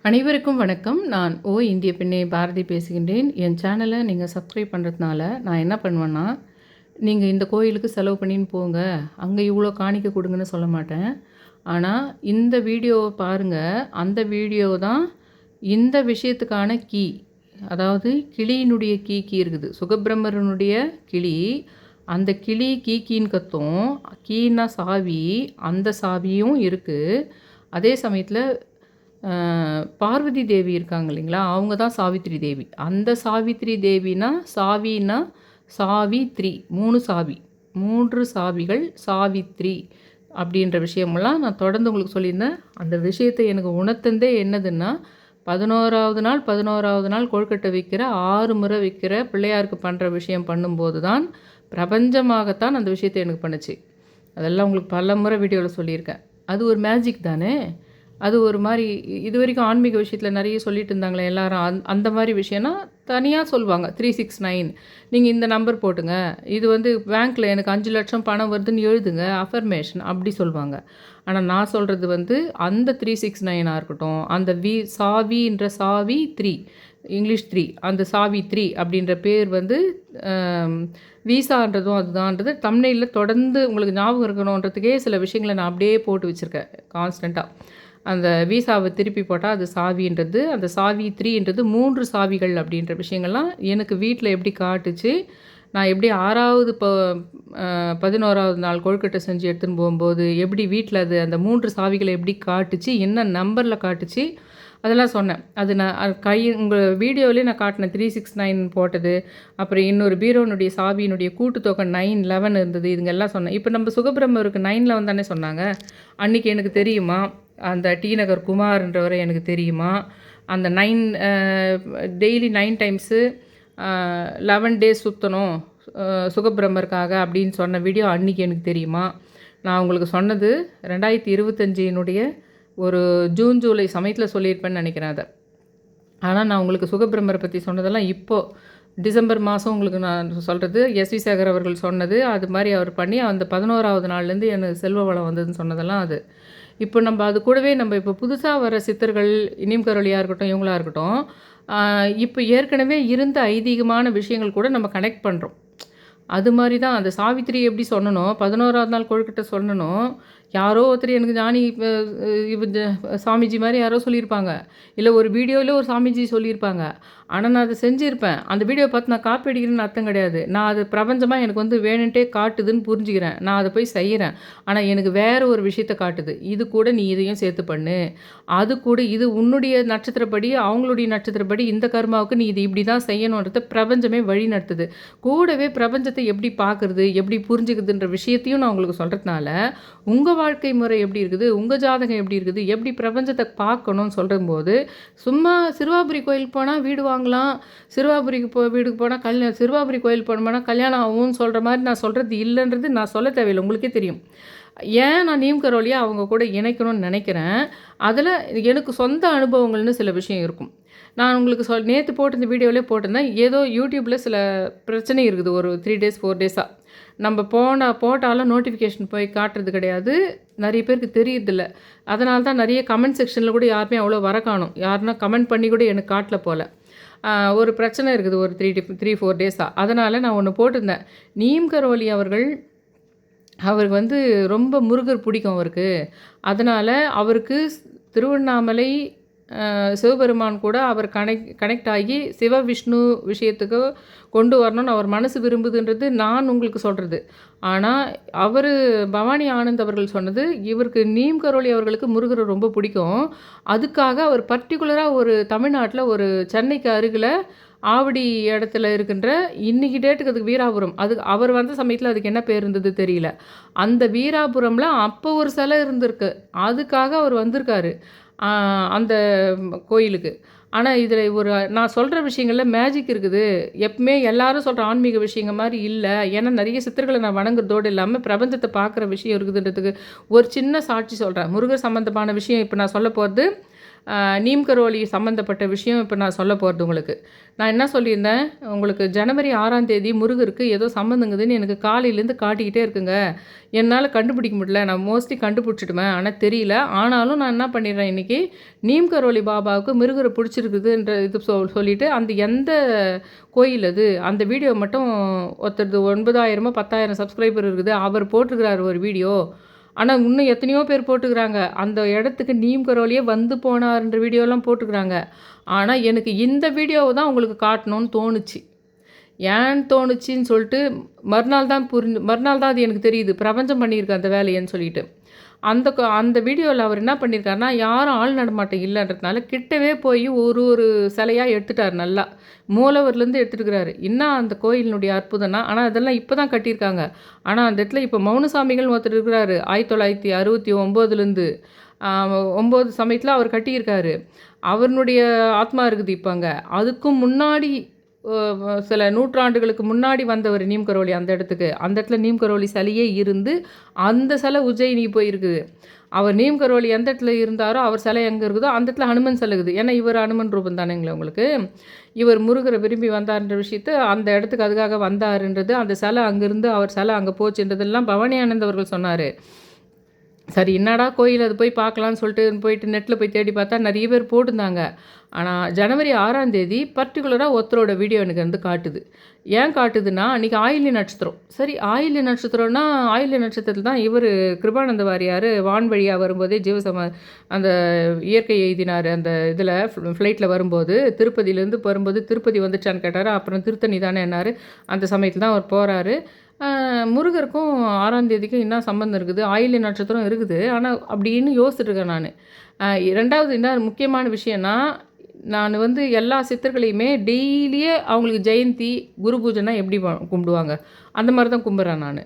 அனைவருக்கும் வணக்கம். நான் இந்திய பெண்ணே பாரதி பேசுகின்றேன். என் சேனலை நீங்கள் சப்ஸ்கிரைப் பண்ணுறதுனால நான் என்ன பண்ணுவேன்னா, நீங்கள் இந்த கோயிலுக்கு செலவு பண்ணின்னு போங்க, அங்கே இவ்வளோ காணிக்க கொடுங்கன்னு சொல்ல மாட்டேன். ஆனால் இந்த வீடியோவை பாருங்கள், அந்த வீடியோ தான் இந்த விஷயத்துக்கான கீ. அதாவது கிளியினுடைய கீ இருக்குது, சுகபிரமரனுடைய கிளி. அந்த கிளி கீன்னு கத்தும். கீன்னா சாவி, அந்த சாவியும் இருக்குது. அதே சமயத்தில் பார்வதி தேவி இருக்காங்க இல்லைங்களா, அவங்க தான் சாவித்ரி தேவி. அந்த சாவித்ரி தேவினா சாவின்னா சாவித்ரி, 3 சாவி, 3 சாவிகள் சாவித்ரி அப்படின்ற விஷயமெல்லாம் நான் தொடர்ந்து உங்களுக்கு சொல்லியிருந்தேன். அந்த விஷயத்தை எனக்கு உணர்த்தந்தே என்னதுன்னா, 11வது நாள் கொழுக்கட்டை வைக்கிற 6 முறை வைக்கிற பிள்ளையாருக்கு பண்ணுற விஷயம் பண்ணும்போது தான் பிரபஞ்சமாகத்தான் அந்த விஷயத்தை எனக்கு பண்ணுச்சு. அதெல்லாம் உங்களுக்கு பல முறை வீடியோவில் சொல்லியிருக்கேன். அது ஒரு மேஜிக் தானே. அது ஒரு மாதிரி இது வரைக்கும் ஆன்மீக விஷயத்தில் நிறைய சொல்லிட்டு இருந்தாங்களே எல்லாரும். அந்த மாதிரி விஷயம்னா தனியாக சொல்லுவாங்க. 369 நீங்கள் இந்த நம்பர் போட்டுங்க, இது பேங்க்கில் எனக்கு 5 லட்சம் பணம் வருதுன்னு எழுதுங்க, அஃபர்மேஷன் அப்படி சொல்லுவாங்க. ஆனால் நான் சொல்கிறது அந்த 369 இருக்கட்டும், அந்த சாவின்ற சாவி 3, இங்கிலீஷ் 3, அந்த சாவி 3 அப்படின்ற பேர் வீசான்றதும் அதுதான்றது தம்ப்நெயிலில் தொடர்ந்து உங்களுக்கு ஞாபகம் இருக்கணுன்றதுக்கே சில விஷயங்களை நான் அப்படியே போட்டு வச்சுருக்கேன் கான்ஸ்டண்ட்டாக. அந்த வீசாவை திருப்பி போட்டால் அது சாவின்றது, அந்த சாவி 3ன்றது 3 சாவிகள் அப்படின்ற விஷயங்கள்லாம் எனக்கு வீட்டில் எப்படி காட்டுச்சு. நான் எப்படி 11வது நாள் கொழுக்கட்டை செஞ்சு எடுத்துன்னு போகும்போது எப்படி வீட்டில் அது அந்த 3 சாவிகளை எப்படி காட்டுச்சு, என்ன நம்பரில் காட்டுச்சு, அதெல்லாம் சொன்னேன். அது நான் உங்கள் வீடியோவிலே நான் காட்டினேன். 369 போட்டது, அப்புறம் இன்னொரு பீரோனுடைய சாவியினுடைய கூட்டுத்தொகை 911 இருந்தது, இதுங்கெல்லாம் சொன்னேன். இப்போ நம்ம சுகபிரம்மருக்கு 911 தானே சொன்னாங்க. அன்றைக்கி எனக்கு தெரியுமா, அந்த டி நகர் குமார்ன்றவரை எனக்கு தெரியுமா, அந்த 9 டெய்லி 9 டைம்ஸு 11 டேஸ் சுற்றணும் சுகபிரம்மருக்காக அப்படின்னு சொன்ன வீடியோ அன்றைக்கி எனக்கு தெரியுமா. நான் உங்களுக்கு சொன்னது 2025 ஒரு ஜூன் ஜூலை சமயத்தில் சொல்லியிருப்பேன்னு நினைக்கிறேன் அதை. ஆனால் நான் உங்களுக்கு சுகபிரம்மரை பற்றி சொன்னதெல்லாம் இப்போது டிசம்பர் மாதம் உங்களுக்கு நான் சொல்கிறது. எஸ்வி சேகர் அவர்கள் சொன்னது அது மாதிரி அவர் பண்ணி அந்த 11வது நாள்லேருந்து எனக்கு செல்வ வளம் வந்ததுன்னு சொன்னதெல்லாம் அது. இப்போ நம்ம அது கூடவே நம்ம இப்போ புதுசாக வர சித்தர்கள், இனிம் கரோலியாக இருக்கட்டும், இவங்களாக இருக்கட்டும், இப்போ ஏற்கனவே இருந்த ஐதீகமான விஷயங்கள் கூட நம்ம கனெக்ட் பண்ணுறோம். அது மாதிரி தான் அந்த சாவித்திரி எப்படி சொல்லணும், 11வது நாள் கொழுக்கட்டை சொல்லணும். யாரோ ஒருத்தர் எனக்கு ஞானி சாமிஜி மாதிரி யாரோ சொல்லியிருப்பாங்க, இல்லை ஒரு வீடியோவில் ஒரு சாமிஜி சொல்லியிருப்பாங்க. ஆனால் நான் அதை செஞ்சுருப்பேன். அந்த வீடியோ பார்த்து நான் காப்பி அடிக்கிறேன்னு அர்த்தம் கிடையாது. நான் அது பிரபஞ்சமாக எனக்கு வேணுன்ட்டே காட்டுதுன்னு புரிஞ்சுக்கிறேன். நான் அதை போய் செய்கிறேன். ஆனால் எனக்கு வேறு ஒரு விஷயத்தை காட்டுது. இது கூட நீ இதையும் சேர்த்து பண்ணு, அது கூட இது உன்னுடைய நட்சத்திரப்படி, அவங்களுடைய நட்சத்திரப்படி இந்த கர்மாவுக்கு நீ இது இப்படி தான் செய்யணுன்றத பிரபஞ்சமே வழி நடத்துது. கூடவே பிரபஞ்சத்தை எப்படி பார்க்குறது, எப்படி புரிஞ்சுக்குதுன்ற விஷயத்தையும் நான் உங்களுக்கு சொல்கிறதுனால உங்கள் வாழ்க்கை முறை எப்படி இருக்குது, உங்கள் ஜாதகம் எப்படி இருக்குது, எப்படி பிரபஞ்சத்தை பார்க்கணும்னு சொல்லும்போது, சும்மா சிறுவாபுரி கோயில் போனால் வீடு வாங்கலாம், சிறுவாபுரிக்கு வீடுக்கு போனால் சிறுவாபுரி கோயில் போனோம்னா கல்யாணம் ஆகும்னு சொல்கிற மாதிரி நான் சொல்கிறது இல்லைன்றது நான் சொல்ல தேவையில்லை, உங்களுக்கே தெரியும். ஏன் நான் நீம் கரோலியா அவங்க கூட இணைக்கணும்னு நினைக்கிறேன். அதில் எனக்கு சொந்த அனுபவங்கள்னு சில விஷயம் இருக்கும். நான் உங்களுக்கு நேற்று போட்டு இந்த வீடியோவிலே போட்டிருந்தேன். ஏதோ யூடியூப்பில் சில பிரச்சனை இருக்குது ஒரு 3 டேஸ் 4 டேஸாக. நம்ம போட்டாலும் நோட்டிஃபிகேஷன் போய் காட்டுறது கிடையாது, நிறைய பேருக்கு தெரியறதில்ல. அதனால தான் நிறைய கமெண்ட் செக்ஷனில் கூட யாருமே அவ்வளோ வர காணும். யாருன்னா கமெண்ட் பண்ணி கூட எனக்கு காட்டல போல். ஒரு பிரச்சனை இருக்குது ஒரு 3-4 டேஸாக. அதனால் நான் ஒன்று போட்டிருந்தேன். நீம் கரோலி அவருக்கு ரொம்ப முருகர் பிடிக்கும் அவருக்கு. அதனால் அவருக்கு திருவண்ணாமலை சிவபெருமான் கூட அவர் கனெக்ட் ஆகி சிவ விஷ்ணு விஷயத்துக்கு கொண்டு வரணும்னு அவர் மனசு விரும்புதுன்றது நான் உங்களுக்கு சொல்கிறது. ஆனால் அவர் பவானி ஆனந்த் அவர்கள் சொன்னது, இவருக்கு நீம் கரோலி அவர்களுக்கு முருகரை ரொம்ப பிடிக்கும். அதுக்காக அவர் பர்டிகுலராக ஒரு தமிழ்நாட்டில் ஒரு சென்னைக்கு அருகில் ஆவடி இடத்துல இருக்கின்ற இன்றைக்கி டேட்டுக்கு அதுக்கு வீராபுரம், அது அவர் வந்த சமயத்தில் அதுக்கு என்ன பேர் இருந்தது தெரியல. அந்த வீராபுரமில் அப்போ ஒரு சிலை இருந்திருக்கு, அதுக்காக அவர் வந்திருக்காரு அந்த கோயிலுக்கு. ஆனால் இதில் நான் சொல்கிற விஷயங்களில் மேஜிக் இருக்குது. எப்பவுமே எல்லாரும் சொல்கிற ஆன்மீக விஷயங்கள் மாதிரி இல்லை. ஏன்னா நிறைய சித்தர்களை நான் வணங்குறதோடு இல்லாமல் பிரபஞ்சத்தை பார்க்குற விஷயம் இருக்குதுன்றதுக்கு ஒரு சின்ன சாட்சி சொல்கிறேன். முருகர் சம்மந்தமான விஷயம் இப்போ நான் சொல்ல போகிறது நீம் கரோலி சம்மந்தப்பட்ட விஷயம் இப்போ நான் சொல்ல போகிறது உங்களுக்கு. நான் என்ன சொல்லியிருந்தேன், உங்களுக்கு ஜனவரி 6ஆம் தேதி முருகருக்கு ஏதோ சம்மந்தங்குதுன்னு எனக்கு காலையிலேருந்து காட்டிக்கிட்டே இருக்குங்க. என்னால் கண்டுபிடிக்க முடியல. நான் மோஸ்ட்லி கண்டுபிடிச்சிடுவேன், ஆனால் தெரியல. ஆனாலும் நான் என்ன பண்ணிடுறேன், இன்றைக்கி நீம் கரோலி பாபாவுக்கு முருகரை பிடிச்சிருக்குதுன்ற இது சொல்லிவிட்டு அந்த எந்த கோயில் அது அந்த வீடியோ மட்டும் ஒருத்தர் 9,000 10,000 சப்ஸ்கிரைபர் இருக்குது, அவர் போட்டிருக்கிறார் ஒரு வீடியோ. ஆனால் இன்னும் எத்தனையோ பேர் போட்டுக்கிறாங்க. அந்த இடத்துக்கு நீம் கரோலியே வந்து போனார்ன்ற வீடியோலாம் போட்டுக்கிறாங்க. ஆனால் எனக்கு இந்த வீடியோவை தான் உங்களுக்கு காட்டணும்னு தோணுச்சு. ஏன் தோணுச்சின்னு சொல்லிட்டு மறுநாள் தான் அது எனக்கு தெரியுது. பிரபஞ்சம் பண்ணியிருக்கு அந்த வேலையன்னு சொல்லிட்டு. அந்த வீடியோவில் அவர் என்ன பண்ணியிருக்காருன்னா, யாரும் ஆள் நடமாட்டம் இல்லைன்றதுனால கிட்டவே போய் ஒரு சிலையாக எடுத்துட்டார். நல்லா மூலவர்லேருந்து எடுத்துருக்கிறாரு. இன்னும் அந்த கோயிலினுடைய அற்புதம்னா, ஆனால் அதெல்லாம் இப்போ தான் கட்டியிருக்காங்க. ஆனால் அந்த இடத்துல இப்போ மௌனசாமிகள் ஒருத்தர் இருக்கிறாரு. 1969லேருந்து 9 சமயத்தில் அவர் கட்டியிருக்காரு. அவருடைய ஆத்மா இருக்குது இப்போ அங்கே. அதுக்கும் முன்னாடி சில நூற்றாண்டுகளுக்கு முன்னாடி வந்தவர் நீம் கரோலி அந்த இடத்துக்கு. அந்த இடத்துல நீம் கரோலி சிலையே இருந்து அந்த சிலை உஜ்ஜயினி போயிருக்குது. அவர் நீம் கரோலி எந்த இடத்துல இருந்தாரோ அவர் சிலை எங்கே இருக்குதோ அந்த இடத்துல ஹனுமன் சிலை இருக்குது. ஏன்னா இவர் ஹனுமன் ரூபம் தானேங்களே உங்களுக்கு. இவர் முருகரை விரும்பி வந்தார்ன்ற விஷயத்தை அந்த இடத்துக்கு அதுக்காக வந்தாருன்றது, அந்த சிலை அங்கேருந்து அவர் சிலை அங்கே போச்சுன்றதெல்லாம் பவானி ஆனந்த் அவர்கள் சொன்னார். சரி என்னடா கோயில் அது போய் பார்க்கலான்னு சொல்லிட்டு போயிட்டு நெட்டில் போய் தேடி பார்த்தா நிறைய பேர் போட்டிருந்தாங்க. ஆனால் ஜனவரி 6ஆம் தேதி பர்டிகுலராக ஒருத்தரோட வீடியோ எனக்கு வந்து காட்டுது. ஏன் காட்டுதுன்னா, அன்றைக்கி ஆயில்ய நட்சத்திரம். சரி ஆயில்ய நட்சத்திரம்னா ஆயில்ய நட்சத்திரத்தில் தான் இவர் கிருபானந்த வாரியார் வான் வழியாக வரும்போதே அந்த இயற்கை எழுதினார். அந்த இதில் ஃப்ளைட்டில் வரும்போது திருப்பதியிலேருந்து வரும்போது திருப்பதி வந்துச்சான்னு கேட்டார். அப்புறம் திருத்தணி தானே என்னார். அந்த சமயத்தில் தான் அவர் போகிறாரு. முருகருக்கும் 6ஆம் தேதிக்கும் என்ன சம்மந்தம் இருக்குது, ஆயில்ய நட்சத்திரம் இருக்குது. ஆனால் அப்படின்னு யோசிச்சுட்ருக்கேன் நான். 2வது என்ன முக்கியமான விஷயம்னா, நான் வந்து எல்லா சித்தர்களையுமே டெய்லியே அவங்களுக்கு ஜெயந்தி குரு பூஜைனா எப்படி கும்பிடுவாங்க அந்த மாதிரி தான் கும்பிட்றேன் நான்.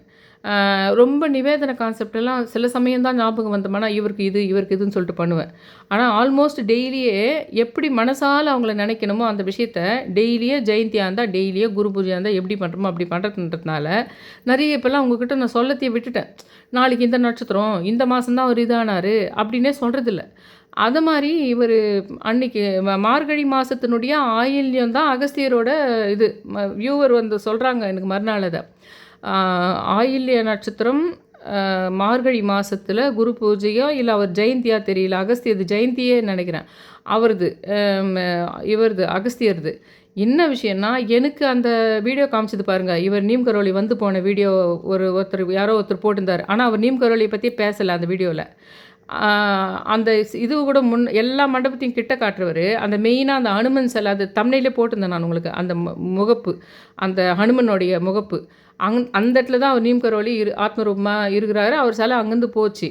ரொம்ப நிவேதன கான்செப்டெல்லாம் சில சமயம் தான் ஞாபகம் வந்தோம்னா இவருக்கு இதுன்னு சொல்லிட்டு பண்ணுவேன். ஆனால் ஆல்மோஸ்ட் டெய்லியே எப்படி மனசால் அவங்கள நினைக்கணுமோ அந்த விஷயத்த டெய்லியே ஜெயந்தியாக இருந்தால் டெய்லியே குரு பூஜையாக இருந்தால் எப்படி பண்ணுறோமோ அப்படி பண்ணுறதுன்றதுனால நிறைய இப்போல்லாம் உங்ககிட்ட நான் சொல்லத்தையே விட்டுட்டேன். நாளைக்கு இந்த நட்சத்திரம் இந்த மாதம்தான் அவர் இதானார் அப்படின்னே சொல்கிறதில்ல. அது மாதிரி இவர் அன்னைக்கு மார்கழி மாதத்தினுடைய ஆயில்யம் தான் அகஸ்தியரோட இது வியூவர் வந்து சொல்கிறாங்க எனக்கு மறுநாள். அதை ஆயில்ய நட்சத்திரம் மார்கழி மாதத்தில் குரு பூஜையோ இல்லை அவர் ஜெயந்தியா தெரியல, அகஸ்தியது ஜெயந்தியே நினைக்கிறேன் அவரது, இவரது அகஸ்தியர்து. என்ன விஷயம்னா எனக்கு அந்த வீடியோ காமிச்சது பாருங்கள். இவர் நீம் கரோலி வந்து போன வீடியோ யாரோ ஒருத்தர் போட்டிருந்தார். ஆனால் அவர் நீம் கரோலியை பற்றி பேசலை அந்த வீடியோவில். அந்த இது கூட எல்லா மண்டபத்தையும் கிட்ட காட்டுறவர் அந்த மெயினாக அந்த ஹனுமன் சிலை அது தமிழிலே போட்டிருந்தேன் நான் உங்களுக்கு. அந்த முகப்பு அந்த ஹனுமனுடைய முகப்பு அந்த இடத்துல தான் அவர் நீம் கரோலி ஆத்மரூபமாக இருக்கிறாரு. அவர் சிலை அங்கேருந்து போச்சு.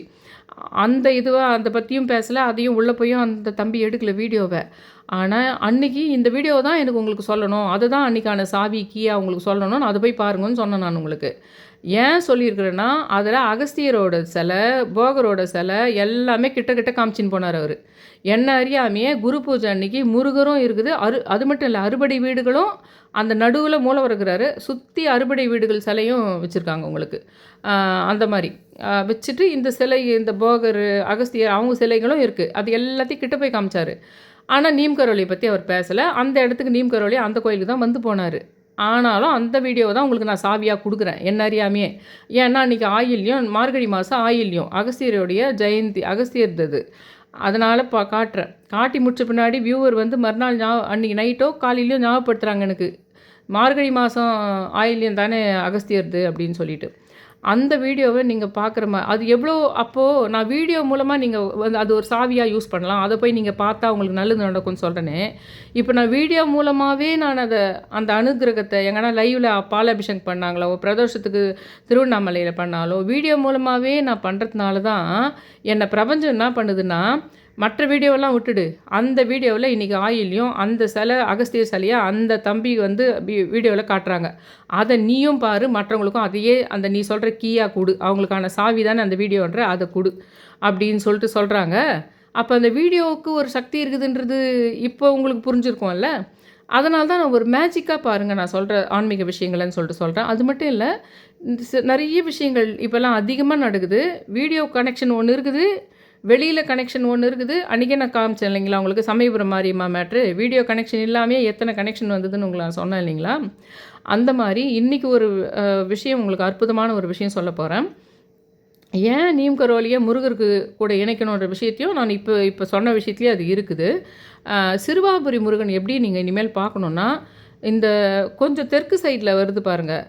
அந்த அதை பற்றியும் பேசலை, அதையும் உள்ளே போயும் அந்த தம்பி எடுக்கல வீடியோவை. ஆனால் அன்றைக்கி இந்த வீடியோ தான் எனக்கு உங்களுக்கு சொல்லணும், அதுதான் அன்றைக்கான சாவி கீயாக உங்களுக்கு சொல்லணும்னு அதை போய் பாருங்கன்னு சொன்னேன் நான் உங்களுக்கு. ஏன் சொல்லியிருக்கிறேன்னா, அதில் அகஸ்தியரோட சிலை போகரோட சிலை எல்லாமே கிட்ட காமிச்சின்னு போனார் அவர். என்ன அறியாமையே குரு பூஜை அன்றைக்கி முருகரும் இருக்குது. அது மட்டும் இல்லை, அறுபடை வீடுகளும் அந்த நடுவில் மூலவர் இருக்கிறாரு. சுற்றி அறுபடை வீடுகள் சிலையும் வச்சுருக்காங்க உங்களுக்கு. அந்த மாதிரி வச்சுட்டு இந்த சிலை இந்த போகர் அகஸ்தியர் அவங்க சிலைகளும் இருக்குது. அது எல்லாத்தையும் கிட்ட போய் காமிச்சார். ஆனால் நீம் கரோலியை பற்றி அவர் பேசலை. அந்த இடத்துக்கு நீம் கரோலி அந்த கோயிலுக்கு தான் வந்து போனார். ஆனாலும் அந்த வீடியோவை தான் உங்களுக்கு நான் சாவியாக கொடுக்குறேன் என்ன அறியாமையே. ஏன்னா அன்றைக்கி ஆயில்யம் மார்கழி மாதம் ஆயில்யம் அகஸ்தியருடைய ஜெயந்தி அகஸ்தியர்து. அதனால் காட்டுறேன். காட்டி முடிச்ச பின்னாடி வியூவர் வந்து மறுநாள் அன்றைக்கி நைட்டோ காலையிலையோ ஞாபகப்படுத்துகிறாங்க எனக்கு, மார்கழி மாதம் ஆயில்யம் தானே அகஸ்தியர்து அப்படின்னு சொல்லிட்டு. அந்த வீடியோவை நீங்கள் பார்க்குற அது எவ்வளோ அப்போது நான் வீடியோ மூலமாக நீங்கள் வந்து அது ஒரு சாவியாக யூஸ் பண்ணலாம். அதை போய் நீங்கள் பார்த்தா உங்களுக்கு நல்லது நடக்கும்னு சொல்கிறேனே. இப்போ நான் வீடியோ மூலமாகவே நான் அந்த அனுகிரகத்தை எங்கன்னா லைவில் பாலாபிஷேகம் பண்ணாங்களோ பிரதோஷத்துக்கு திருவண்ணாமலையில் பண்ணாலோ வீடியோ மூலமாகவே நான் பண்ணுறதுனால தான் என்னை பிரபஞ்சம் என்ன பண்ணுதுன்னா, மற்ற வீடியோவெல்லாம் விட்டுடு, அந்த வீடியோவில் இன்றைக்கி ஆயில்யம் அந்த சிலை அகஸ்தியர் சிலையாக அந்த தம்பி வந்து வீடியோவில் காட்டுறாங்க. அதை நீயும் பாரு, மற்றவங்களுக்கும் அதையே அந்த நீ சொல்கிற கீயாக கொடு, அவங்களுக்கான சாவி தானே அந்த வீடியோன்ற அதை கொடு அப்படின்னு சொல்லிட்டு சொல்கிறாங்க. அப்போ அந்த வீடியோவுக்கு ஒரு சக்தி இருக்குதுன்றது இப்போ உங்களுக்கு புரிஞ்சுருக்கோம்ல. அதனால தான் நான் ஒரு மேஜிக்காக பாருங்கள் நான் சொல்கிற ஆன்மீக விஷயங்கள்னு சொல்லிட்டு சொல்கிறேன். அது மட்டும் இல்லை, நிறைய விஷயங்கள் இப்போல்லாம் அதிகமாக நடக்குது. வீடியோ கனெக்ஷன் ஒன்று இருக்குது, வெளியில் கனெக்ஷன் ஒன்று இருக்குது. அன்றைக்கே நான் காமிச்சேன் இல்லைங்களா உங்களுக்கு Samayapuram Mariamma matter. Video connection இல்லாமையே எத்தனை கனெக்ஷன் வந்ததுன்னு உங்களுக்கு நான் சொன்னேன் இல்லைங்களா? அந்த மாதிரி இன்றைக்கி ஒரு விஷயம் உங்களுக்கு அற்புதமான ஒரு விஷயம் சொல்ல போகிறேன். ஏன் நீம் கரோலியை முருகருக்கு கூட இணைக்கணுன்ற விஷயத்தையும் நான் இப்போ சொன்ன விஷயத்துலேயே அது இருக்குது. சிறுவாபுரி முருகன் எப்படி நீங்கள் இனிமேல் பார்க்கணுன்னா, இந்த கொஞ்சம் தெற்கு சைடில் வருது பாருங்கள்,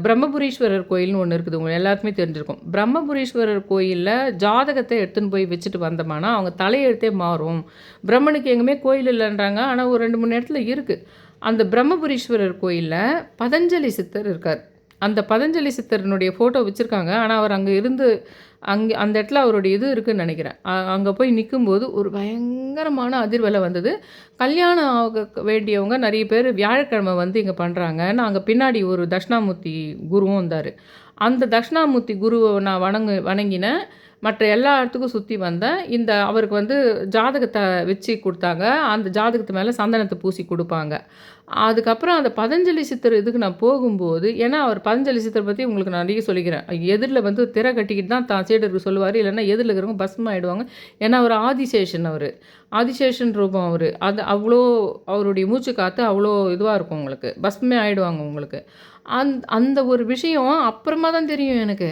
பிரம்மபுரீஸ்வரர் கோயில்னு ஒன்று இருக்குது. உங்களுக்கு எல்லாத்துக்குமே தெரிஞ்சிருக்கும். பிரம்மபுரீஸ்வரர் கோயிலில் ஜாதகத்தை எடுத்துன்னு போய் வச்சுட்டு வந்தோம்னா அவங்க தலையெழுத்தே மாறும். பிரம்மனுக்கு எங்குமே கோயில் இல்லைன்றாங்க, ஆனால் ஒரு 2-3 இடத்துல இருக்குது. அந்த பிரம்மபுரீஸ்வரர் கோயிலில் பதஞ்சலி சித்தர் இருக்கார். அந்த பதஞ்சலி சித்தரனுடைய ஃபோட்டோ வச்சுருக்காங்க. ஆனால் அவர் அங்கே இருந்து அந்த இடத்துல அவருடைய இது இருக்குதுன்னு நினைக்கிறேன். அங்கே போய் நிற்கும்போது ஒரு பயங்கரமான அதிர்வலை வந்தது. கல்யாணம் ஆக வேண்டியவங்க நிறைய பேர் வியாழக்கிழமை வந்து இங்கே பண்ணுறாங்க. அங்கே பின்னாடி ஒரு தட்சிணாமூர்த்தி குருவும் வந்தார். அந்த தட்சிணாமூர்த்தி குருவை நான் வணங்கினேன். மற்ற எல்லா இடத்துக்கும் சுற்றி வந்தேன். அவருக்கு வந்து ஜாதகத்தை வச்சு கொடுத்தாங்க. அந்த ஜாதகத்து மேலே சந்தனத்தை பூசி கொடுப்பாங்க. அதுக்கப்புறம் அந்த பதஞ்சலி சித்தர் இதுக்கு நான் போகும்போது, ஏன்னா அவர் பதஞ்சலி சித்தர் பற்றி உங்களுக்கு நான் நிறைய சொல்லிக்கிறேன். எதிரில் வந்து திரை கட்டிக்கிட்டு தான் சீடருக்கு சொல்லுவார். இல்லைன்னா எதிரில் இருக்கிறவங்க பஸ்மம் ஆகிடுவாங்க. ஏன்னா அவர் ஆதிசேஷன் ரூபம் அவர். அது அவ்வளோ அவருடைய மூச்சு காற்று அவ்வளோ இதுவாக இருக்கும், உங்களுக்கு பஸ்மே ஆகிடுவாங்க உங்களுக்கு. அந்த ஒரு விஷயம் அப்புறமா தான் தெரியும் எனக்கு.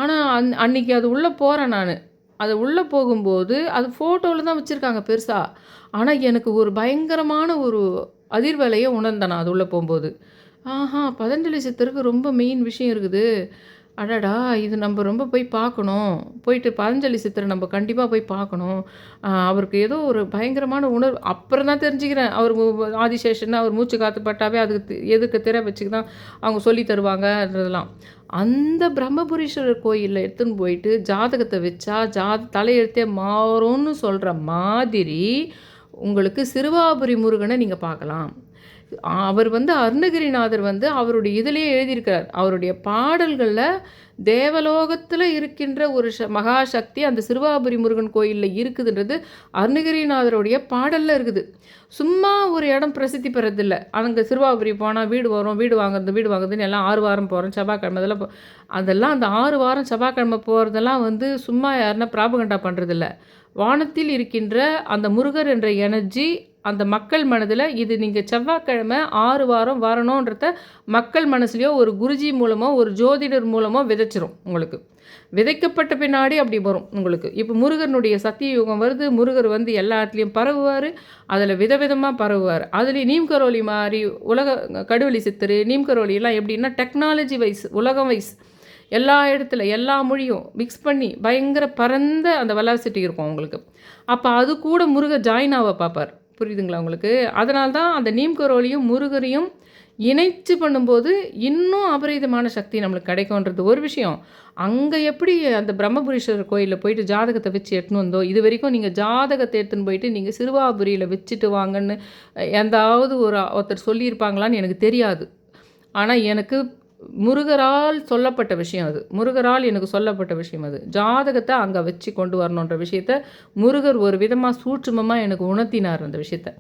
ஆனால் அன்றைக்கி அது உள்ளே போகிறேன் நான். அது உள்ளே போகும்போது அது ஃபோட்டோவில் தான் வச்சுருக்காங்க பெருசாக. ஆனால் எனக்கு ஒரு பயங்கரமான ஒரு அதிர்வலையை உணர்ந்தேன் நான் அது உள்ளே போகும்போது. பதஞ்சலி சித்தருக்கு ரொம்ப மெயின் விஷயம் இருக்குது. அடடா, இது நம்ம ரொம்ப போய் பார்க்கணும். போயிட்டு பதஞ்சலி சித்தரை நம்ம கண்டிப்பாக போய் பார்க்கணும். அவருக்கு ஏதோ ஒரு பயங்கரமான உணர்வு. அப்புறம் தான் தெரிஞ்சுக்கிறேன், அவர் ஆதிசேஷன் அவர் மூச்சு காற்று பட்டாவே அதுக்கு எதுக்கு திரை வச்சுக்கு தான் அவங்க சொல்லி தருவாங்கன்றதெல்லாம். அந்த பிரம்மபுரீஸ்வரர் கோயிலில் எடுத்துன்னு போயிட்டு ஜாதகத்தை வச்சா தலையெழுத்தே மாறும்னு சொல்கிற மாதிரி உங்களுக்கு சிறுவாபுரி முருகனை நீங்கள் பார்க்கலாம். அவர் வந்து அருணகிரிநாதர் வந்து அவருடைய இதிலேயே எழுதியிருக்கிறார். அவருடைய பாடல்களில் தேவலோகத்தில் இருக்கின்ற ஒரு மகாசக்தி அந்த சிறுவாபுரி முருகன் கோயிலில் இருக்குதுன்றது அருணகிரிநாதருடைய பாடலில் இருக்குது. சும்மா ஒரு இடம் பிரசித்தி பெறதில்லை. அங்கே சிறுவாபுரி போனால் வீடு வரும், வீடு வாங்குறதுன்னு எல்லாம் 6 வாரம் போகிறோம், செவ்வாய்க்கிழமை அதெல்லாம் அந்த 6 வாரம் செவ்வாய்க்கிழமை போகிறதெல்லாம் வந்து சும்மா யாருன்னா ப்ராபகண்டா பண்ணுறதில்ல. வானத்தில் இருக்கின்ற அந்த முருகர் என்ற எனர்ஜி அந்த மக்கள் மனதில் இது நீங்கள் செவ்வாய்க்கிழமை 6 வாரம் வரணுன்றத மக்கள் மனசுலையோ ஒரு குருஜி மூலமோ ஒரு ஜோதிடர் மூலமோ விதைச்சிரும். உங்களுக்கு விதைக்கப்பட்ட பின்னாடி அப்படி வரும் உங்களுக்கு. இப்போ முருகனுடைய சத்திய யுகம் வருது. முருகர் வந்து எல்லா இடத்துலையும் பரவுவார். அதில் விதவிதமாக பரவுவார். அதுலேயும் நீம்கரோலி மாதிரி கடுவெளி சித்தர் நீம்கரோலியெல்லாம் எப்படின்னா டெக்னாலஜி வைஸ் உலகம் வைஸ் எல்லா இடத்துல எல்லா மொழியும் மிக்ஸ் பண்ணி பயங்கர பரந்த அந்த வெலாசிட்டி இருக்கும் உங்களுக்கு. அப்போ அது கூட முருகர் ஜாயினாவை பார்ப்பார். புரியுதுங்களா உங்களுக்கு? அதனால தான் அந்த நீம்கரோலியும் முருகரையும் இணைச்சு பண்ணும்போது இன்னும் அபரிதமான சக்தி நம்மளுக்கு கிடைக்கும்ன்றது ஒரு விஷயம். அங்கே எப்படி அந்த பிரம்மபுரீஸ்வரர் கோயிலில் போயிட்டு ஜாதகத்தை வச்சு எட்டுன்னு வந்தோ, இது வரைக்கும் நீங்கள் ஜாதகத்தை எடுத்துன்னு போயிட்டு நீங்கள் சிறுவாபுரியில் வச்சுட்டு வாங்கன்னு எந்தாவது ஒருத்தர் சொல்லியிருப்பாங்களான்னு எனக்கு தெரியாது. ஆனால் எனக்கு முருகரால் சொல்லப்பட்ட விஷயம் அது. முருகரால் எனக்கு சொல்லப்பட்ட விஷயம் அது. ஜாதகத்தை அங்கே வச்சு கொண்டு வரணுன்ற விஷயத்த முருகர் ஒரு விதமாக சூட்சுமமாக எனக்கு உணர்த்தினார் அந்த விஷயத்த.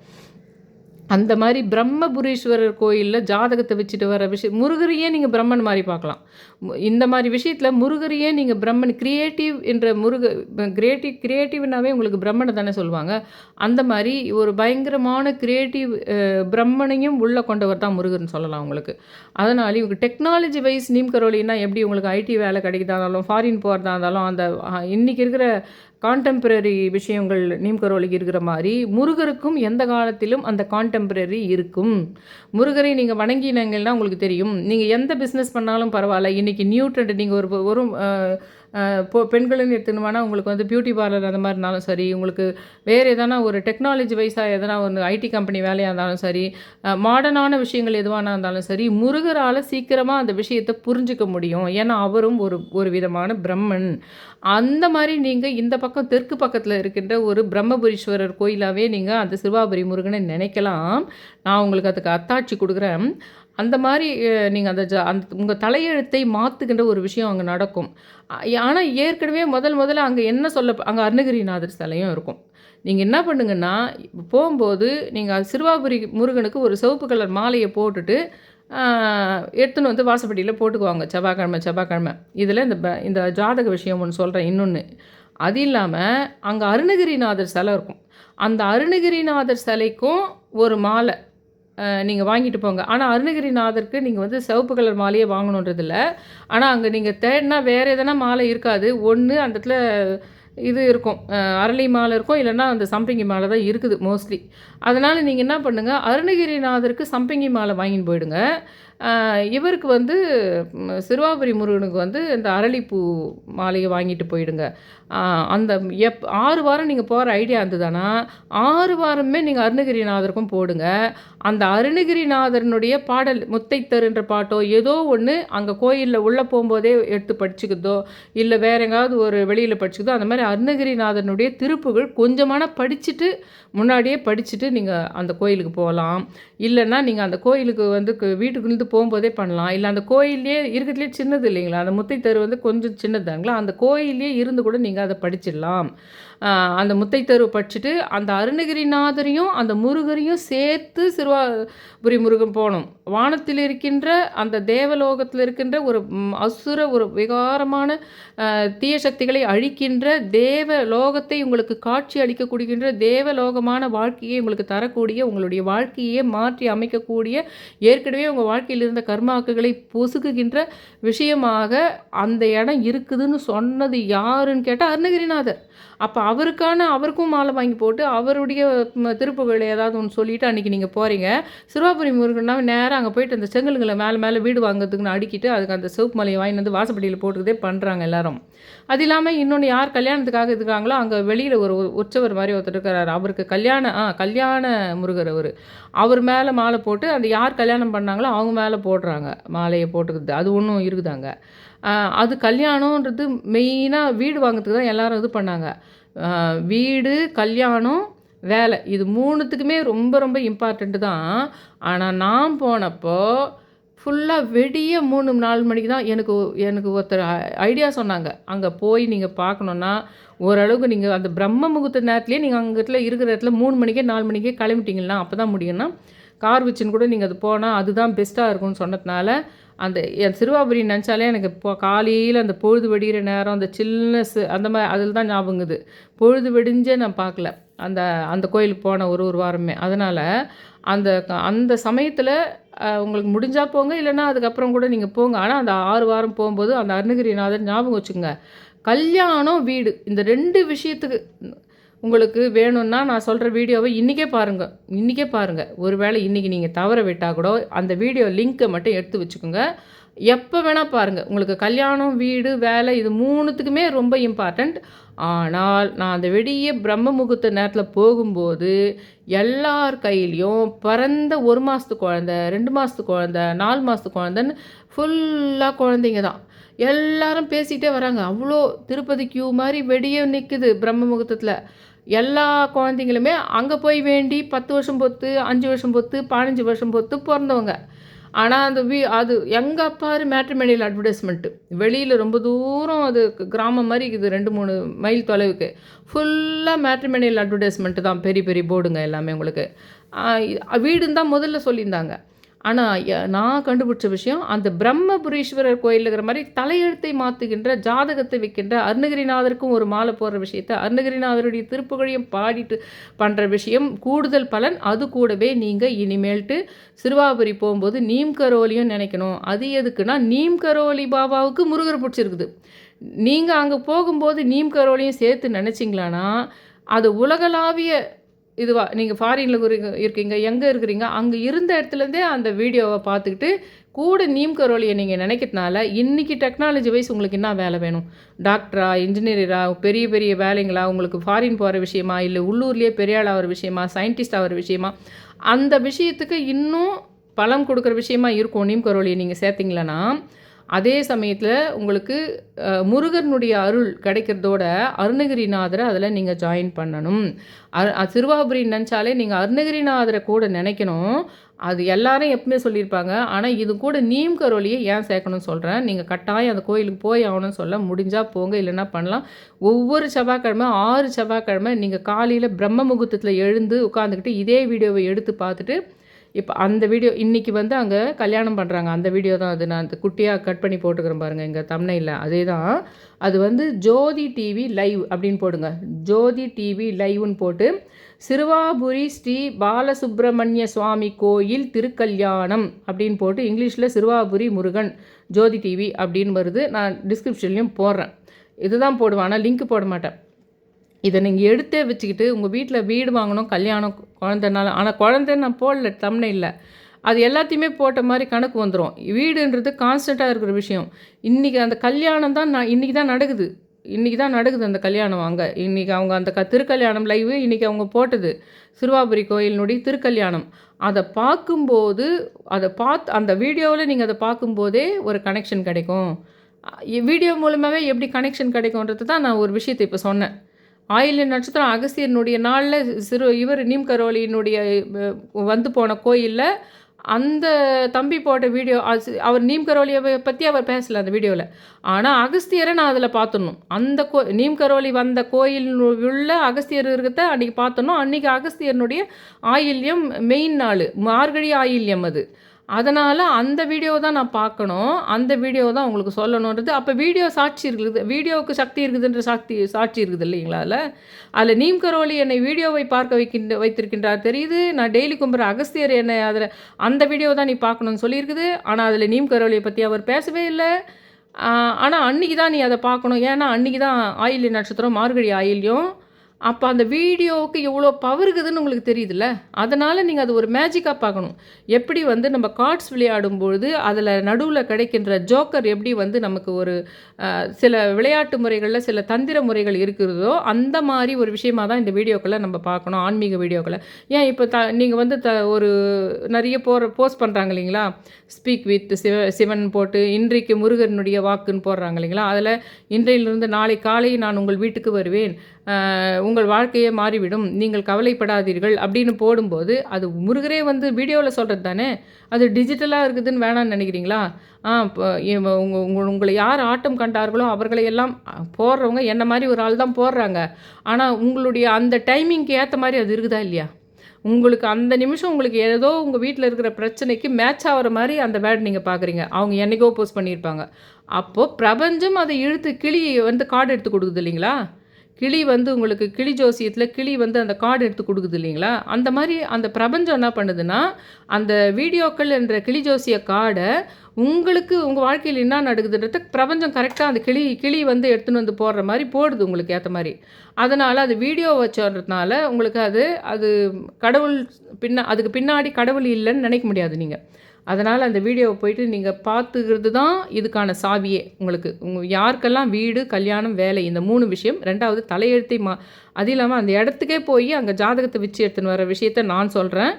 அந்த மாதிரி பிரம்மபுரீஸ்வரர் கோயிலில் ஜாதகத்தை வச்சுட்டு வர விஷயம் முருகரையே நீங்கள் பிரம்மன் மாதிரி பார்க்கலாம். இந்த மாதிரி விஷயத்தில் முருகரையே நீங்கள் பிரம்மன் கிரியேட்டிவ் என்ற கிரியேட்டிவ்னாவே உங்களுக்கு பிரம்மனை தானே சொல்லுவாங்க. அந்த மாதிரி ஒரு பயங்கரமான கிரியேட்டிவ் பிரம்மனையும் உள்ளே கொண்டவர் தான் முருகர்னு சொல்லலாம் உங்களுக்கு. அதனால் இவங்க டெக்னாலஜி வைஸ் நீம்கரோலின்னா எப்படி உங்களுக்கு ஐடி வேலை கிடைக்கிறதா இருந்தாலும் ஃபாரின் போகிறதா இருந்தாலும் அந்த இன்றைக்கி இருக்கிற கான்டெம்பரரி விஷயங்கள் நீம்கரோலிக்கு இருக்கிற மாதிரி முருகருக்கும் எந்த காலத்திலும் அந்த கான்டெம்பரரி இருக்கும். முருகரை நீங்கள் வணங்கினீங்கன்னா உங்களுக்கு தெரியும். நீங்கள் எந்த பிஸ்னஸ் பண்ணாலும் பரவாயில்ல. இன்றைக்கி நியூ ட்ரெண்ட் நீங்கள் ஒரு பெண்களுன்னு எடுத்துனோம்னா உங்களுக்கு வந்து பியூட்டி பார்லர் அந்த மாதிரி இருந்தாலும் சரி, உங்களுக்கு வேறு எதனா ஒரு டெக்னாலஜி வைஸாக எதனா ஒரு ஐடி கம்பெனி வேலையாக இருந்தாலும் சரி, மாடர்னான விஷயங்கள் எதுவானா இருந்தாலும் சரி, முருகரால் சீக்கிரமாக அந்த விஷயத்தை புரிஞ்சிக்க முடியும். ஏன்னா அவரும் ஒரு விதமான பிரம்மன். அந்த மாதிரி நீங்கள் இந்த பக்கம் தெற்கு பக்கத்தில் இருக்கின்ற ஒரு பிரம்மபுரீஸ்வரர் கோயிலாகவே நீங்கள் அந்த சிறுவாபுரி முருகனை நினைக்கலாம். நான் உங்களுக்கு அதுக்கு அத்தாட்சி கொடுக்குறேன். அந்த மாதிரி நீங்கள் அந்த உங்கள் தலையெழுத்தை மாற்றுகின்ற ஒரு விஷயம் அங்கே நடக்கும். ஆனால் ஏற்கனவே முதல்ல அங்கே என்ன அங்கே அருணகிரிநாதர் சிலையும் இருக்கும். நீங்கள் என்ன பண்ணுங்கன்னா போகும்போது நீங்கள் சிறுவாபுரி முருகனுக்கு ஒரு சிவப்பு கலர் மாலையை போட்டுட்டு எடுத்துன்னு வந்து வாசப்படியில் போட்டுக்குவாங்க செவ்வாய்க்கிழமை. இதில் இந்த ஜாதக விஷயம் ஒன்று சொல்கிறேன் இன்னொன்று. அது இல்லாமல் அங்கே அருணகிரிநாதர் சிலை இருக்கும். அந்த அருணகிரிநாதர் சிலைக்கும் ஒரு மாலை நீங்கள் வாங்கிட்டு போங்க. ஆனால் அருணகிரிநாதருக்கு நீங்கள் வந்து சிவப்பு கலர் மாலையே வாங்கணுன்றது இல்லை. ஆனால் அங்கே நீங்கள் தேடினா வேறு எதனா மாலை இருக்காது. ஒன்று அந்த இடத்துல இது இருக்கும், அரளி மாலை இருக்கும், இல்லைன்னா அந்த சம்பங்கி மாலை தான் இருக்குது மோஸ்ட்லி. அதனால் நீங்கள் என்ன பண்ணுங்கள், அருணகிரிநாதருக்கு சம்பங்கி மாலை வாங்கின்னு போயிடுங்க. இவருக்கு வந்து சிறுவாபுரி முருகனுக்கு வந்து இந்த அரளிப்பூ மாலையை வாங்கிட்டு போயிடுங்க. அந்த 6 வாரம் நீங்கள் போகிற ஐடியா இருந்ததுன்னா 6 வாரமே நீங்கள் அருணகிரிநாதருக்கும் போடுங்க. அந்த அருணகிரிநாதரனுடைய பாடல் முத்தைத்தருன்ற பாட்டோ ஏதோ ஒன்று அங்கே கோயிலில் உள்ளே போகும்போதே எடுத்து படிச்சுக்குதோ, இல்லை வேறு எங்காவது ஒரு வெளியில் படிச்சுக்குதோ, அந்த மாதிரி அருணகிரிநாதனுடைய திருப்புகள் கொஞ்சமான படிச்சுட்டு முன்னாடியே படிச்சுட்டு நீங்கள் அந்த கோயிலுக்கு போகலாம். இல்லைன்னா நீங்கள் அந்த கோயிலுக்கு வந்து வீட்டுக்குள்ளேருந்து போகும்போதே பண்ணலாம். இல்லை அந்த கோயிலே இருக்கிறதுலே சின்னது இல்லைங்களா, அந்த முத்தைத்தரு வந்து கொஞ்சம் சின்னதாங்களா, அந்த கோயிலே இருந்து கூட நீங்கள் அதை படிச்சிடலாம். அந்த முத்தைத்தரு படிச்சுட்டு அந்த அருணகிரிநாதரையும் அந்த முருகரையும் சேர்த்து சிறுவாபுரி முருகன் போகணும். வானத்தில் இருக்கின்ற அந்த தேவலோகத்தில் இருக்கின்ற ஒரு அசுர ஒரு விகாரமான தீய சக்திகளை அழிக்கின்ற தேவலோகத்தை உங்களுக்கு காட்சி அளிக்கக்கூடியன்ற தேவலோகமான வாழ்க்கையை உங்களுக்கு தரக்கூடிய, உங்களுடைய வாழ்க்கையே மாற்றி அமைக்கக்கூடிய, ஏற்கனவே உங்கள் வாழ்க்கையில் இருந்த கர்மாக்களை பொசுக்குகின்ற விஷயமாக அந்த இடம் இருக்குதுன்னு சொன்னது யாருன்னு கேட்டால் அருணகிரிநாதர். அப்போ அவருக்கும் மாலை வாங்கி போட்டு அவருடைய திருப்புகள் ஏதாவது ஒன்று சொல்லிவிட்டு அன்றைக்கி நீங்கள் போகிறீங்க. சிறுவாபுரி முருகன்னா நேராக அங்கே போயிட்டு அந்த செங்கல்களை மேலே வீடு வாங்கிறதுக்குன்னு அடிக்கிட்டு அதுக்கு அந்த சிவப்பு மலையை வாங்கி வந்து வாசப்படியில் போட்டுக்கிட்டே பண்ணுறாங்க எல்லாரும். அது இல்லாமல் இன்னொன்று யார் கல்யாணத்துக்காக இருக்காங்களோ அங்கே வெளியில் ஒரு உற்சவர் மாதிரி ஒருத்தர் இருக்கிறார். அவருக்கு கல்யாண முருகர் அவர் மேலே மாலை போட்டு அந்த யார் கல்யாணம் பண்ணாங்களோ அவங்க மேலே போடுறாங்க மாலையை போட்டுக்கிறது. அது ஒன்றும் இருக்குதாங்க. அது கல்யாணன்றது மெயினாக வீடு வாங்கிறதுக்கு தான் எல்லோரும் இது பண்ணாங்க. வீடு, கல்யாணம், வேலை, இது 3த்துக்குமே ரொம்ப ரொம்ப இம்பார்ட்டண்ட்டு தான். ஆனால் நான் போனப்போ ஃபுல்லாக விடிய 3-4 மணிக்கு தான் எனக்கு ஒருத்தர் ஐடியா சொன்னாங்க. அங்கே போய் நீங்கள் பார்க்கணுன்னா ஓரளவுக்கு நீங்கள் அந்த பிரம்ம முகூர்த்த நேரத்துலேயே நீங்கள் அங்கே இருக்கிற இடத்துல 3 மணிக்கே 4 மணிக்கே கிளம்பிட்டீங்கன்னா அப்போ தான் முடியும்னா கார் வச்சுன்னு கூட நீங்கள் அது போனால் அதுதான் பெஸ்ட்டாக இருக்கும்னு சொன்னதுனால அந்த என் சிறுவாபுரி நினச்சாலே எனக்கு இப்போ காலையில் அந்த பொழுது வெடிகிற நேரம் அந்த சில்னஸ் அந்த மாதிரி அதில் தான் ஞாபகங்குது. பொழுது வெடிஞ்சே நான் பார்க்கல அந்த கோயிலுக்கு போன ஒரு வாரமே. அதனால் அந்த சமயத்தில் உங்களுக்கு முடிஞ்சால் போங்க, இல்லைன்னா அதுக்கப்புறம் கூட நீங்கள் போங்க. ஆனால் அந்த 6 வாரம் போகும்போது அந்த அருணகிரிநாதர் ஞாபகம் வச்சுக்கோங்க. கல்யாணம், வீடு, இந்த 2 விஷயத்துக்கு உங்களுக்கு வேணும்னா நான் சொல்கிற வீடியோவை இன்றைக்கே பாருங்கள். ஒருவேளை இன்றைக்கி நீங்கள் தவற விட்டால் கூட அந்த வீடியோ லிங்க்கை மட்டும் எடுத்து வச்சுக்கோங்க. எப்போ வேணால் பாருங்கள். உங்களுக்கு கல்யாணம், வீடு, வேலை, இது 3த்துக்குமே ரொம்ப இம்பார்ட்டண்ட். ஆனால் நான் அந்த விடிய பிரம்ம முகூர்த்த நேரத்தில் போகும்போது எல்லார் கையிலையும் பிறந்த 1 மாதத்து குழந்த, 2 மாதத்து குழந்த, 4 மாதத்து குழந்தைன்னு ஃபுல்லாக குழந்தைங்க தான். எல்லாரும் பேசிகிட்டே வராங்க. அவ்வளோ திருப்பதி கியூ மாதிரி வெடிய நிற்குது பிரம்ம முகூர்த்தத்தில். எல்லா குழந்தைங்களுமே அங்கே போய் வேண்டி 10 வருஷம் பொறுத்து, 5 வருஷம் பொறுத்து, 15 வருஷம் பொறுத்து பிறந்தவங்க. ஆனால் அது எங்கே அப்பாரு மேட்ரிமோனியல் அட்வர்டைஸ்மெண்ட்டு. வெளியில் ரொம்ப தூரம், அது கிராமம் மாதிரி இருக்குது, 2-3 மைல் தொலைவுக்கு. ஃபுல்லாக மேட்ரிமோனியல் அட்வர்டைஸ்மெண்ட்டு தான், பெரிய பெரிய போர்டுங்க எல்லாமே உங்களுக்கு. வீடுன்னு தான் முதல்ல சொல்லியிருந்தாங்க. ஆனால் நான் கண்டுபிடிச்ச விஷயம், அந்த பிரம்மபுரீஸ்வரர் கோயில் இருக்கிற மாதிரி தலையெழுத்தை மாற்றுகின்ற, ஜாதகத்தை வைக்கின்ற, அருணகிரிநாதருக்கும் ஒரு மாலை போடுற விஷயத்தை, அருணகிரிநாதருடைய திருப்புகழையும் பாடிட்டு பண்ணுற விஷயம் கூடுதல் பலன். அது கூடவே நீங்கள் இனிமேல்ட்டு சிறுவாபுரி போகும்போது நீம் கரோலியும் நினைக்கணும். அது எதுக்குன்னா, நீம் கரோலி பாபாவுக்கு முருகர் பிடிச்சிருக்குது. நீங்கள் அங்கே போகும்போது நீம் கரோலியும் சேர்த்து நினச்சிங்களான்னா அது உலகளாவிய இதுவாக, நீங்கள் ஃபாரினில் இருக்கீங்க, எங்கே இருக்கிறீங்க, அங்கே இருந்த இடத்துலேருந்தே அந்த வீடியோவை பார்த்துக்கிட்டு கூட நீம் கரோலியை நீங்கள் நினைக்கிறதுனால இன்றைக்கி டெக்னாலஜி வைஸ் உங்களுக்கு என்ன வேலை வேணும்? டாக்டரா, இன்ஜினியரா, பெரிய பெரிய வேலைங்களா, உங்களுக்கு ஃபாரின் போகிற விஷயமா, இல்லை உள்ளூர்லேயே பெரிய ஆள் ஆகிற விஷயமா, சயின்டிஸ்ட் ஆகிற விஷயமா, அந்த விஷயத்துக்கு இன்னும் பலம் கொடுக்குற விஷயமா இருக்கும் நீம் கரோலியை நீங்கள் சேர்த்திங்களன்னா. அதே சமயத்தில் உங்களுக்கு முருகனுடைய அருள் கிடைக்கிறதோட அருணகிரிநாதரை அதில் நீங்கள் ஜாயின் பண்ணணும். சிறுவாபுரி நினச்சாலே நீங்கள் அருணகிரிநாதரை கூட நினைக்கணும். அது எல்லாரும் எப்பவுமே சொல்லியிருப்பாங்க. ஆனால் இது கூட நீம் கரோலியை ஏன் சேர்க்கணும்னு சொல்கிறேன். நீங்கள் கட்டாயம் அந்த கோயிலுக்கு போய் ஆகணும்னு சொல்ல, முடிஞ்சால் போங்க, இல்லைன்னா பண்ணலாம். ஒவ்வொரு செவ்வாய்க்கிழமை 6 செவ்வாய்க்கிழமை நீங்கள் காலையில் பிரம்ம முகூர்த்தத்தில் எழுந்து உட்காந்துக்கிட்டு இதே வீடியோவை எடுத்து பார்த்துட்டு இப்போ அந்த வீடியோ இன்றைக்கி வந்து அங்கே கல்யாணம் பண்ணுறாங்க, அந்த வீடியோ தான் அது. நான் அந்த குட்டியாக கட் பண்ணி போட்டுக்கிறேன் பாருங்கள் எங்கள் தம்ப்நெயில்ல. அதே தான் அது வந்து ஜோதி டிவி லைவ் அப்படின்னு போடுங்க. ஜோதி டிவி லைவ்னு போட்டு சிறுவாபுரி ஸ்ரீ பாலசுப்ரமணிய சுவாமி கோயில் திருக்கல்யாணம் அப்படின்னு போட்டு இங்கிலீஷில் சிறுவாபுரி முருகன் ஜோதி டிவி அப்படின்னு வருது. நான் டிஸ்கிரிப்ஷன்லேயும் போடுறேன். இதுதான் போடுவேன், ஆனால் லிங்க் போட மாட்டேன். இதை நீங்கள் எடுத்தே வச்சுக்கிட்டு உங்கள் வீட்டில் வீடு வாங்கணும், கல்யாணம், குழந்தைனால. ஆனால் குழந்தைன்னு நான் போடல தம்ப்நெயில்ல, அது எல்லாத்தையுமே போட்ட மாதிரி கணக்கு வந்துடும். வீடுன்றது கான்ஸ்டண்ட்டாக இருக்கிற விஷயம். இன்றைக்கி அந்த கல்யாணம் தான் இன்றைக்கி தான் நடக்குது. இன்றைக்கி தான் நடக்குது அந்த கல்யாணம். அங்கே இன்றைக்கி அவங்க அந்த திருக்கல்யாணம் லைவு இன்றைக்கி அவங்க போட்டது சிறுவாபுரி கோயிலினுடைய திருக்கல்யாணம். அதை பார்க்கும்போது அந்த வீடியோவில் நீங்கள் அதை பார்க்கும்போதே ஒரு கனெக்ஷன் கிடைக்கும். வீடியோ மூலமாகவே எப்படி கனெக்ஷன் கிடைக்கும்ன்றது தான் நான் ஒரு விஷயத்தை இப்போ சொன்னேன். ஆயில்ய நட்சத்திரம் அகஸ்தியனுடைய நாளில் இவர் நீம் கரோலியினுடைய வந்து போன கோயிலில் அந்த தம்பி போட்ட வீடியோ, அவர் நீம் கரோலியை பற்றி அவர் பேசலை அந்த வீடியோவில். ஆனால் அகஸ்தியரை நான் அதில் பார்த்துடணும். அந்த நீம் கரோலி வந்த கோயில் உள்ள அகஸ்தியர் இருக்கிறத அன்றைக்கி பார்த்துடணும். அன்றைக்கி அகஸ்தியனுடைய ஆயில்யம் மெயின் நாள், மார்கழி ஆயில்யம் அது. அதனால் அந்த வீடியோ தான் நான் பார்க்கணும், அந்த வீடியோ தான் உங்களுக்கு சொல்லணுன்றது. அப்போ வீடியோ சாட்சி இருக்குது, வீடியோவுக்கு சக்தி இருக்குதுன்ற சாட்சி இருக்குது இல்லைங்களா? அதில் நீம் கரோலி என்னை வீடியோவை பார்க்க வைத்திருக்கின்றார் தெரியுது. நான் டெய்லி கும்புற அகஸ்தியர் என்னை அதில் அந்த வீடியோ தான் நீ பார்க்கணுன்னு சொல்லியிருக்குது. ஆனால் அதில் நீம் கரோலியை பற்றி அவர் பேசவே இல்லை. ஆனால் அன்றைக்கி தான் நீ அதை பார்க்கணும், ஏன்னா அன்றைக்கி தான் ஆயில்ய நட்சத்திரம், மார்கழி ஆயில்யம். அப்போ அந்த வீடியோவுக்கு எவ்வளோ பவர் இருக்குதுன்னு உங்களுக்கு தெரியுதுல்ல. அதனால் நீங்கள் அது ஒரு மேஜிக்காக பார்க்கணும். எப்படி வந்து நம்ம கார்ட்ஸ் விளையாடும்பொழுது அதில் நடுவில் கிடைக்கின்ற ஜோக்கர் எப்படி வந்து நமக்கு ஒரு சில விளையாட்டு முறைகளில் சில தந்திர முறைகள் இருக்கிறதோ அந்த மாதிரி ஒரு விஷயமாக தான் இந்த வீடியோக்களை நம்ம பார்க்கணும், ஆன்மீக வீடியோக்களை. ஏன் இப்போ நீங்கள் வந்து ஒரு நிறைய போஸ்ட் பண்ணுறாங்க இல்லைங்களா, ஸ்பீக் வித் சிவன் போட்டு இன்றைக்கு முருகனுடைய வாக்குன்னு போடுறாங்க இல்லைங்களா. அதில் இன்றையிலிருந்து நாளை காலை நான் உங்கள் வீட்டுக்கு வருவேன், உங்கள் வாழ்க்கையே மாறிவிடும், நீங்கள் கவலைப்படாதீர்கள் அப்படின்னு போடும்போது அது முருகரே வந்து வீடியோவில் சொல்கிறது தானே. அது டிஜிட்டலாக இருக்குதுன்னு வேணான்னு நினைக்கிறீங்களா? உங்களை யார் ஆட்டம் கண்டார்களோ அவர்களை எல்லாம் போடுறவங்க என்ன மாதிரி ஒரு ஆள் தான் போடுறாங்க. ஆனால் உங்களுடைய அந்த டைமிங்க்கு ஏற்ற மாதிரி அது இருக்குதா இல்லையா? உங்களுக்கு அந்த நிமிஷம் உங்களுக்கு ஏதோ உங்கள் வீட்டில் இருக்கிற பிரச்சனைக்கு மேட்ச் ஆகிற மாதிரி அந்த வேர்டு நீங்கள் பார்க்குறீங்க. அவங்க என்றைக்கோ போஸ்ட் பண்ணியிருப்பாங்க. அப்போது பிரபஞ்சம் அதை இழுத்து கிளி வந்து கார்டு எடுத்து கொடுக்குது இல்லைங்களா. கிளி வந்து உங்களுக்கு கிளி ஜோசியத்தில் கிளி வந்து அந்த கார்டு எடுத்து கொடுக்குது இல்லைங்களா. அந்த மாதிரி அந்த பிரபஞ்சம் என்ன பண்ணுதுன்னா அந்த வீடியோக்கள் என்ற கிளி ஜோசிய கார்டை உங்களுக்கு உங்கள் வாழ்க்கையில் என்ன நடக்குதுன்றத பிரபஞ்சம் கரெக்டாக அந்த கிளி வந்து எடுத்துன்னு வந்து போடுற மாதிரி போடுது உங்களுக்கு ஏற்ற மாதிரி. அதனால் அது வீடியோ வச்சோன்றதுனால உங்களுக்கு அது கடவுள் அதுக்கு பின்னாடி கடவுள் இல்லைன்னு நினைக்க முடியாது நீங்கள். அதனால் அந்த வீடியோவை போய்ட்டு நீங்கள் பார்த்துக்கிறது தான் இதுக்கான சாவியே. உங்களுக்கு யாருக்கெல்லாம் வீடு, கல்யாணம், வேலை இந்த 3 விஷயம். 2வது தலையெழுத்தை அது இல்லாமல் அந்த இடத்துக்கே போய் அங்கே ஜாதகத்தை வச்சு எடுத்துன்னு வர விஷயத்த நான் சொல்கிறேன்,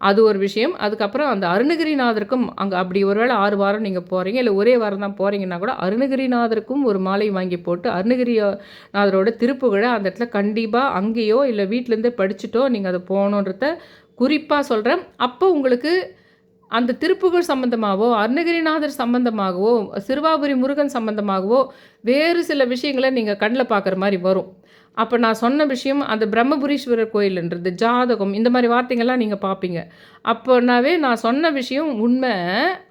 அது ஒரு விஷயம். அதுக்கப்புறம் அந்த அருணகிரிநாதருக்கும் அங்கே அப்படி ஒருவேளை 6 வாரம் நீங்கள் போகிறீங்க, இல்லை ஒரே வாரம் தான் போகிறீங்கன்னா கூட அருணகிரிநாதருக்கும் ஒரு மாலை வாங்கி போட்டு அருணகிரிநாதரோட திருப்புகழை அந்த இடத்துல கண்டிப்பாக அங்கேயோ இல்லை வீட்டிலேருந்தே படிச்சுட்டோ நீங்கள் அதை போகணுன்றத குறிப்பாக சொல்கிறேன். அப்போ உங்களுக்கு அந்த திருப்புகழ் சம்பந்தமாகவோ, அருணகிரிநாதர் சம்பந்தமாகவோ, சிறுவாபுரி முருகன் சம்பந்தமாகவோ வேறு சில விஷயங்களை நீங்கள் கண்ணில் பார்க்குற மாதிரி வரும். அப்போ நான் சொன்ன விஷயம் அந்த பிரம்மபுரீஸ்வரர் கோயில்ன்றது, ஜாதகம், இந்த மாதிரி வார்த்தைகள்லாம் நீங்கள் பார்ப்பீங்க. அப்போனாவே நான் சொன்ன விஷயம் உண்மை.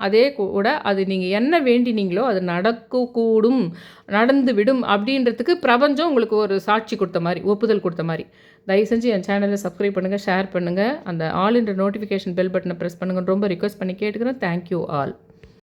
அதே கூட அது நீங்கள் என்ன வேண்டினீங்களோ அது நடக்கக்கூடும், நடந்துவிடும் அப்படின்றதுக்கு பிரபஞ்சம் உங்களுக்கு ஒரு சாட்சி கொடுத்த மாதிரி, ஒப்புதல் கொடுத்த மாதிரி. தயவு செஞ்சு என் சேனலை சப்ஸ்கிரைப் பண்ணுங்கள், ஷேர் பண்ணுங்கள், அந்த ஆல் என்ற நோட்டிஃபிகேஷன் பெல் பட்டனை ப்ரெஸ் பண்ணுங்கன்னு ரொம்ப ரிக்வெஸ்ட் பண்ணி கேட்டுக்கிறேன். Thank you all.